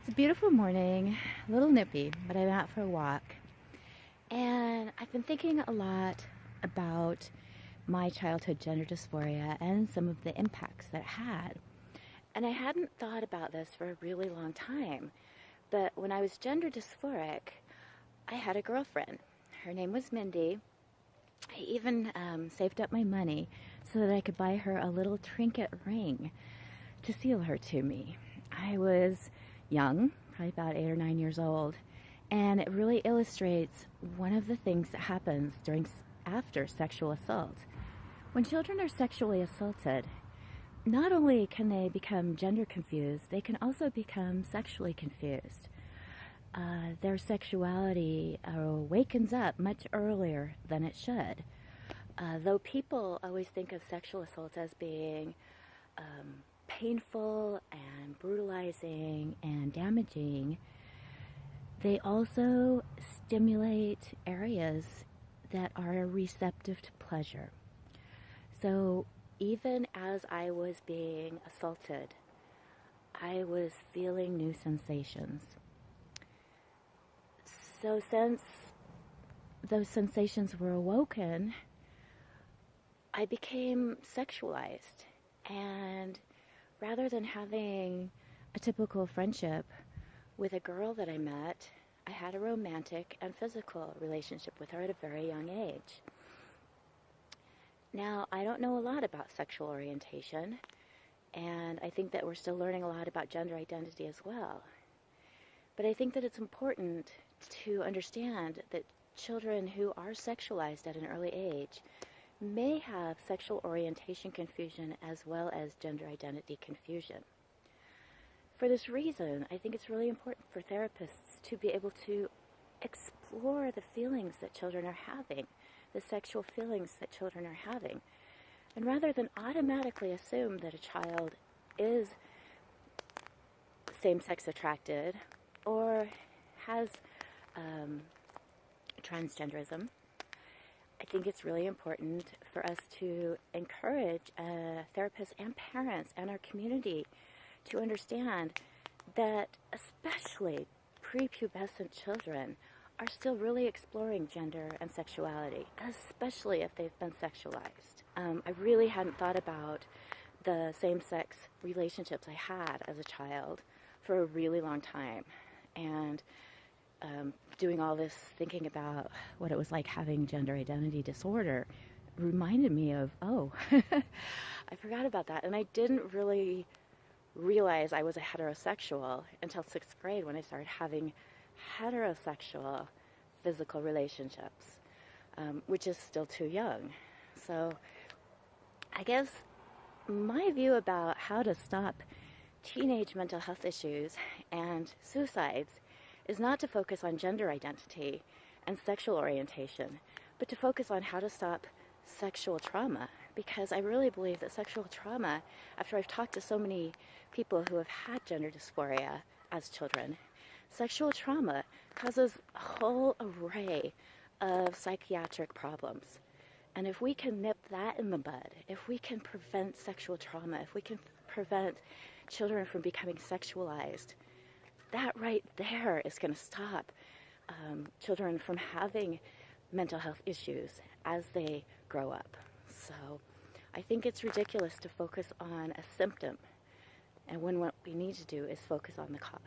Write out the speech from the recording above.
It's a beautiful morning, a little nippy, but I'm out for a walk. And I've been thinking a lot about my childhood gender dysphoria and some of the impacts that it had. And I hadn't thought about this for a really long time. But when I was gender dysphoric, I had a girlfriend. Her name was Mindy. I even saved up my money so that I could buy her a little trinket ring to seal her to me. I was young, probably about 8 or 9 years old, and it really illustrates one of the things that happens after sexual assault. When children are sexually assaulted, not only can they become gender confused, they can also become sexually confused. Their sexuality wakens up much earlier than it should. Though people always think of sexual assault as being painful and brutalizing and damaging, they also stimulate areas that are receptive to pleasure. So even as I was being assaulted, I was feeling new sensations. So since those sensations were awoken, I became sexualized. And rather than having a typical friendship with a girl that I met, I had a romantic and physical relationship with her at a very young age. Now, I don't know a lot about sexual orientation, and I think that we're still learning a lot about gender identity as well. But I think that it's important to understand that children who are sexualized at an early age may have sexual orientation confusion as well as gender identity confusion. For this reason, I think it's really important for therapists to be able to explore the feelings that children are having, the sexual feelings that children are having. And rather than automatically assume that a child is same-sex attracted or has transgenderism, I think it's really important for us to encourage therapists and parents and our community to understand that especially prepubescent children are still really exploring gender and sexuality, especially if they've been sexualized. I really hadn't thought about the same-sex relationships I had as a child for a really long time. And doing all this thinking about what it was like having gender identity disorder reminded me of, oh, I forgot about that. And I didn't really realize I was a heterosexual until 6th grade when I started having heterosexual physical relationships, which is still too young. So I guess my view about how to stop teenage mental health issues and suicides is not to focus on gender identity and sexual orientation, but to focus on how to stop sexual trauma. Because I really believe that sexual trauma, after I've talked to so many people who have had gender dysphoria as children, sexual trauma causes a whole array of psychiatric problems. And if we can nip that in the bud, if we can prevent sexual trauma, if we can prevent children from becoming sexualized, that right there is going to stop children from having mental health issues as they grow up. So I think it's ridiculous to focus on a symptom, and when what we need to do is focus on the cause.